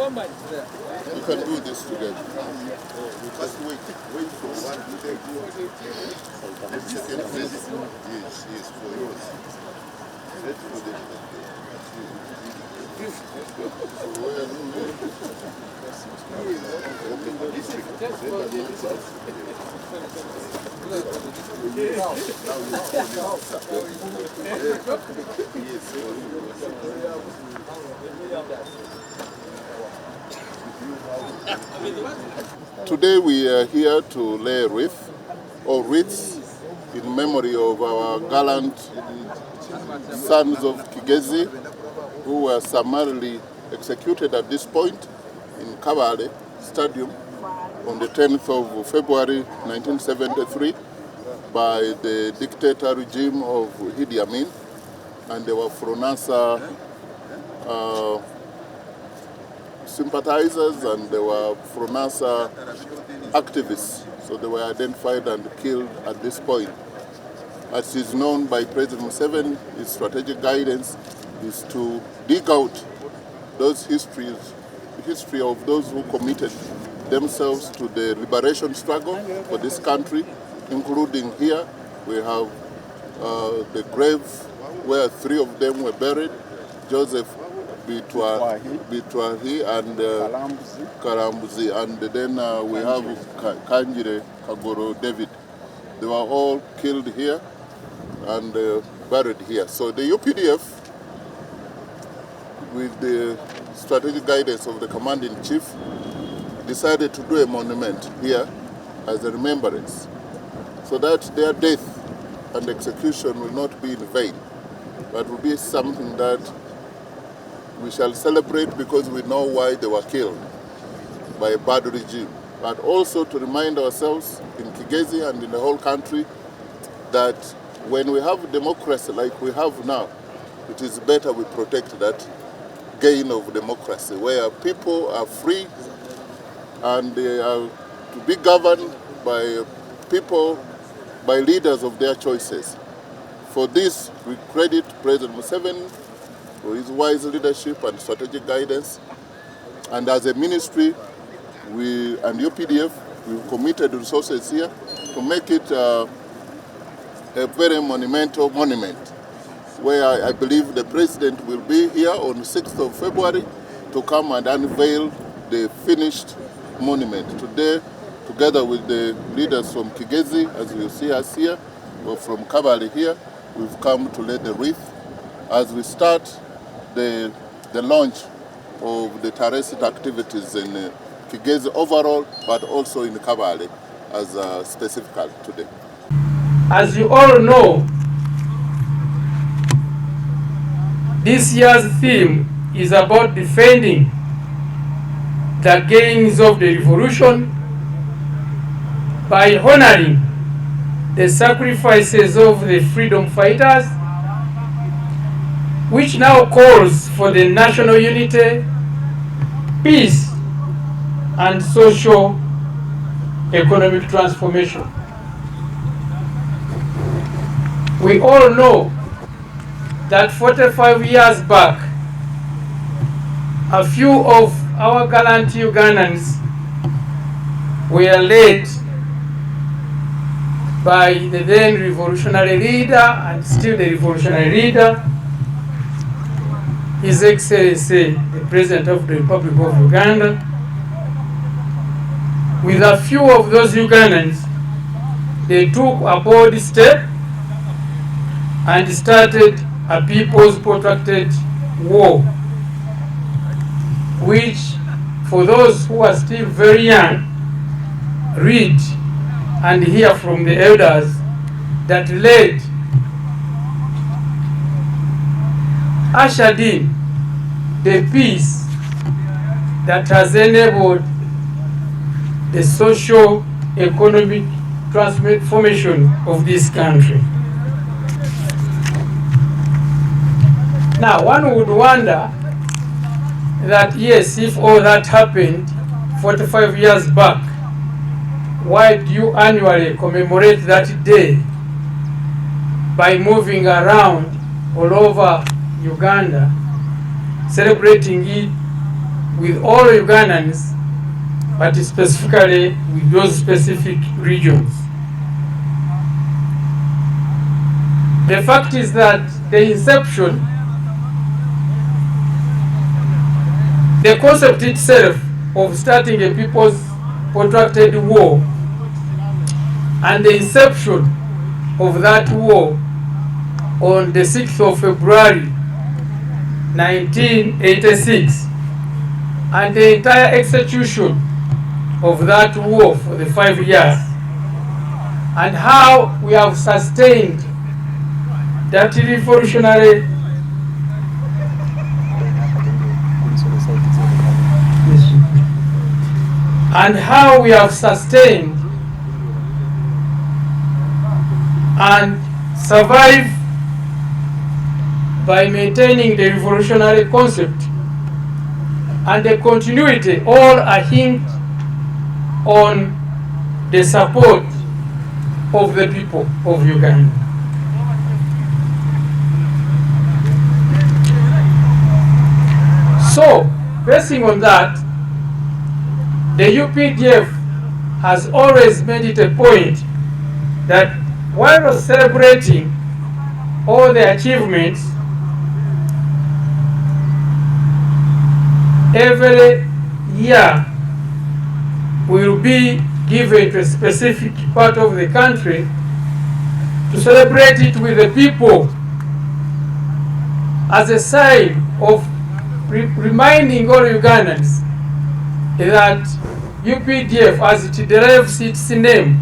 We can do this together. Just wait for one day. The second phase is for yours. Let for the Today we are here to lay wreath or wreaths in memory of our gallant sons of Kigezi who were summarily executed at this point in Kabale Stadium on the 10th of February 1973 by the dictator regime of Idi Amin, and they were FRONASA sympathizers and they were FRONASA activists. So they were identified and killed at this point. As is known by President Museveni, his strategic guidance is to dig out those history of those who committed themselves to the liberation struggle for this country, including here we have the grave where 3 of them were buried, Joseph Bitwahi and Karambuzi, and then we have Kanjire Kagoro David. They were all killed here and buried here. So the UPDF, with the strategic guidance of the Commander-in-Chief, decided to do a monument here as a remembrance, so that their death and execution will not be in vain, but will be something that we shall celebrate because we know why they were killed by a bad regime, but also to remind ourselves in Kigezi and in the whole country that when we have democracy like we have now, it is better we protect that gain of democracy, where people are free and they are to be governed by people, by leaders of their choices. For this, we credit President Museveni for his wise leadership and strategic guidance. And as a ministry, we and UPDF, we've committed resources here to make it a very monumental monument, where I believe the President will be here on the 6th of February to come and unveil the finished monument. Today, together with the leaders from Kigezi, as you see us here, or from Kabale here, we've come to lay the wreath as we start the launch of the terraced activities in Kigezi overall, but also in Kabale as specifically today. As you all know, this year's theme is about defending the gains of the revolution by honoring the sacrifices of the freedom fighters, which now calls for the national unity, peace, and socio-economic transformation. We all know that 45 years back, a few of our gallant Ugandans were led by the then revolutionary leader and still the revolutionary leader, His Excellency, the President of the Republic of Uganda. With a few of those Ugandans, they took a bold step and started a people's protracted war, which, for those who are still very young, read and hear from the elders, that led, ushered in the peace that has enabled the socio-economic transformation of this country. Now, one would wonder that, yes, if all that happened 45 years back, why do you annually commemorate that day by moving around all over Uganda, celebrating it with all Ugandans, but specifically with those specific regions. The fact is that the inception, the concept itself of starting a people's protracted war, and the inception of that war on the 6th of February 1986, and the entire execution of that war for the 5 years, and how we have sustained that revolutionary and survive by maintaining the revolutionary concept and the continuity, all are hinged on the support of the people of Uganda. So, basing on that, the UPDF has always made it a point that while celebrating all the achievements, every year will be given to a specific part of the country to celebrate it with the people as a sign of reminding all Ugandans that UPDF, as it derives its name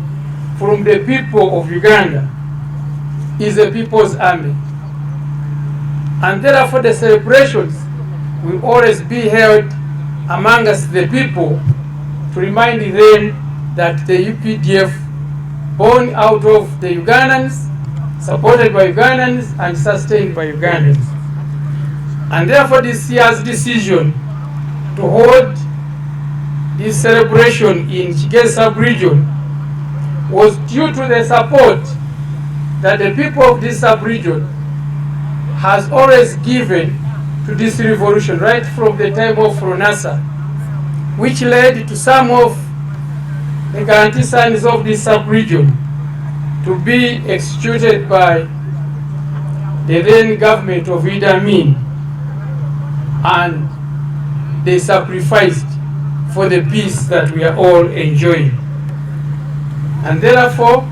from the people of Uganda, is a people's army. And therefore the celebrations will always be held among us, the people, to remind them that the UPDF, born out of the Ugandans, supported by Ugandans, and sustained by Ugandans. And therefore this year's decision to hold this celebration in Kigezi sub-region was due to the support that the people of this sub-region has always given to this revolution right from the time of FRONASA, which led to some of the guarantee sons of this sub-region to be executed by the then government of Idi Amin, and they sacrificed for the peace that we are all enjoying. And therefore,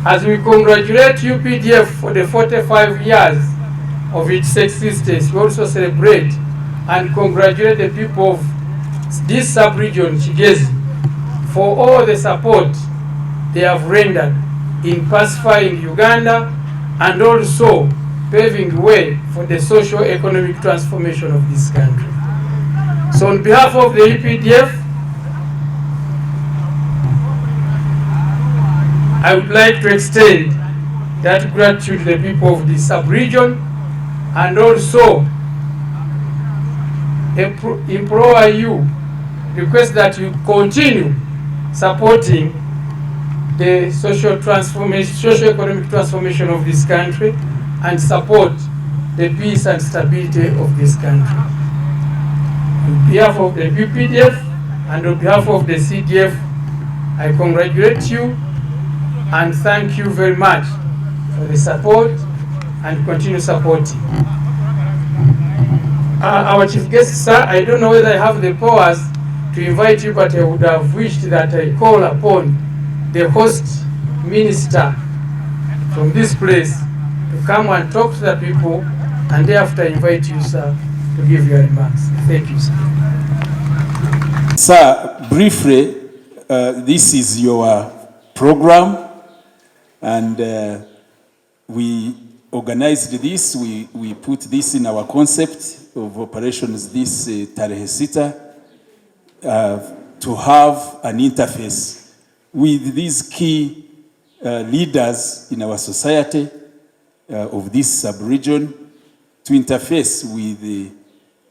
as we congratulate UPDF for the 45 years of its existence, we also celebrate and congratulate the people of this sub-region, Kigezi, for all the support they have rendered in pacifying Uganda and also paving the way for the socio-economic transformation of this country. So on behalf of the UPDF, I would like to extend that gratitude to the people of this sub-region, and also implore you, request that you continue supporting the socio-economic transformation of this country and support the peace and stability of this country. On behalf of the UPDF and on behalf of the CDF, I congratulate you and thank you very much for the support and continue supporting. Our chief guest, sir, I don't know whether I have the powers to invite you, but I would have wished that I call upon the host minister from this place to come and talk to the people, and thereafter invite you, sir, to give your remarks. Thank you, sir. Sir, briefly, this is your program, and we organized this, we put this in our concept of operations this Tarehe Sita, to have an interface with these key leaders in our society of this sub-region, to interface with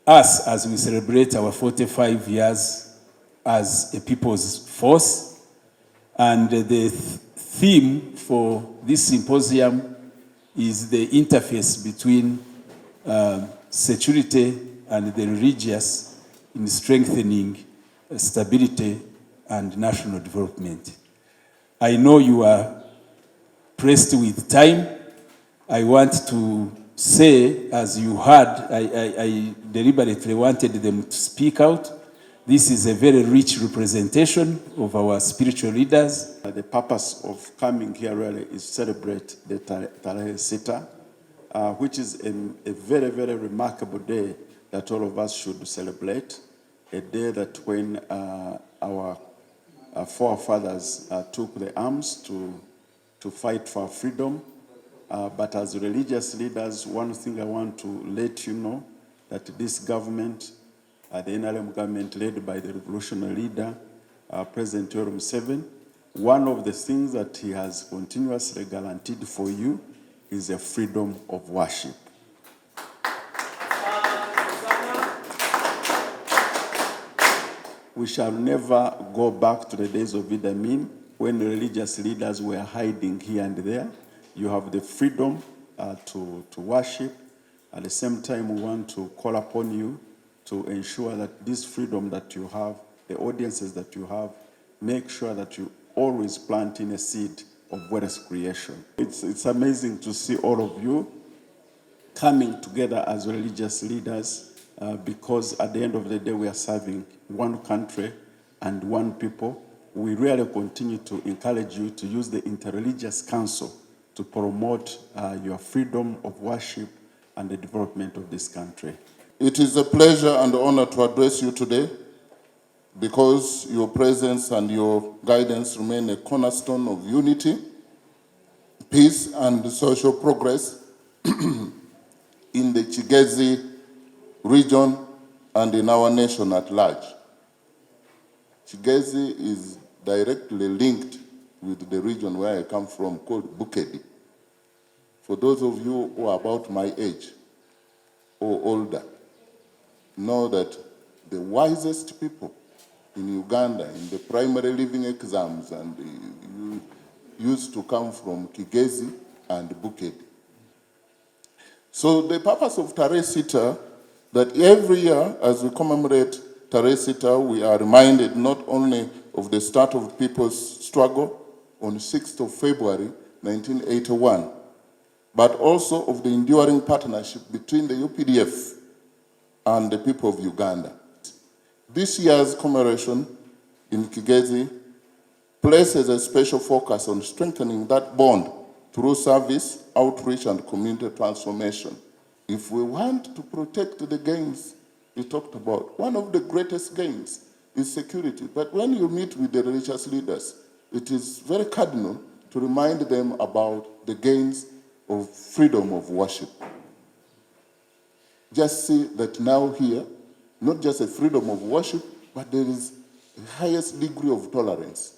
us as we celebrate our 45 years as a people's force. And the theme for this symposium is the interface between security and the religious in strengthening stability and national development. I know you are pressed with time. I want to say, as you heard, I deliberately wanted them to speak out. This is a very rich representation of our spiritual leaders. The purpose of coming here really is celebrate the Tarehe Sita, which is a very, very remarkable day that all of us should celebrate. A day that when our forefathers took the arms to fight for freedom. But as religious leaders, one thing I want to let you know that this government, the NRM government led by the revolutionary leader, President Yoweri Museveni, one of the things that he has continuously guaranteed for you is a freedom of worship. We shall never go back to the days of Idi Amin when religious leaders were hiding here and there. You have the freedom to worship. At the same time, we want to call upon you to ensure that this freedom that you have, the audiences that you have, make sure that you always plant in a seed of wealth creation. It's amazing to see all of you coming together as religious leaders because at the end of the day, we are serving one country and one people. We really continue to encourage you to use the Interreligious Council to promote your freedom of worship and the development of this country. It is a pleasure and honor to address you today because your presence and your guidance remain a cornerstone of unity, peace, and social progress in the Kigezi region and in our nation at large. Kigezi is directly linked with the region where I come from called Bukedi. For those of you who are about my age or older, know that the wisest people in Uganda in the primary living exams and used to come from Kigezi and Bukedi. So the purpose of Tarehe Sita, that every year as we commemorate Tarehe Sita, we are reminded not only of the start of the people's struggle on 6th of February 1981, but also of the enduring partnership between the UPDF and the people of Uganda. This year's commemoration in Kigezi places a special focus on strengthening that bond through service, outreach, and community transformation. If we want to protect the gains we talked about, one of the greatest gains is security. But when you meet with the religious leaders, it is very cardinal to remind them about the gains of freedom of worship. Just see that now here, not just a freedom of worship, but there is the highest degree of tolerance.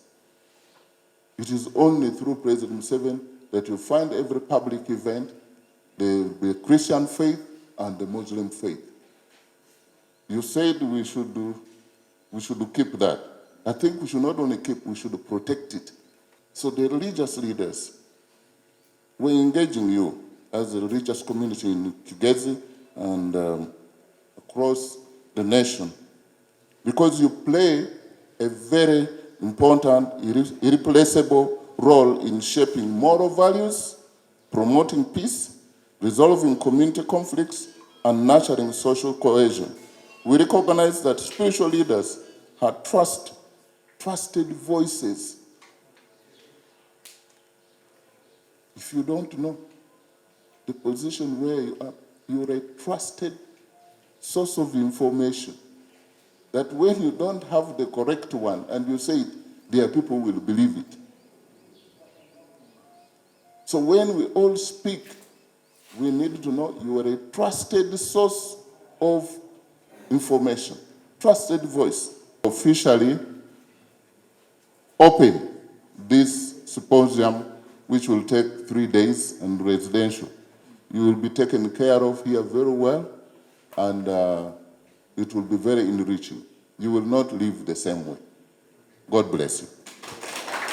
It is only through President Museveni that you find every public event, the Christian faith and the Muslim faith. You said we should keep that. I think we should not only keep, we should protect it. So the religious leaders, we're engaging you as a religious community in Kigezi and across the nation, because you play a very important, irreplaceable role in shaping moral values, promoting peace, resolving community conflicts, and nurturing social cohesion. We recognize that spiritual leaders are trusted voices. If you don't know the position where you are, you're a trusted source of information. That when you don't have the correct one and you say it, there are people who will believe it. So when we all speak, we need to know you are a trusted source of information, trusted voice. Officially open this symposium, which will take 3 days and residential. You will be taken care of here very well, and it will be very enriching. You will not leave the same way. God bless you.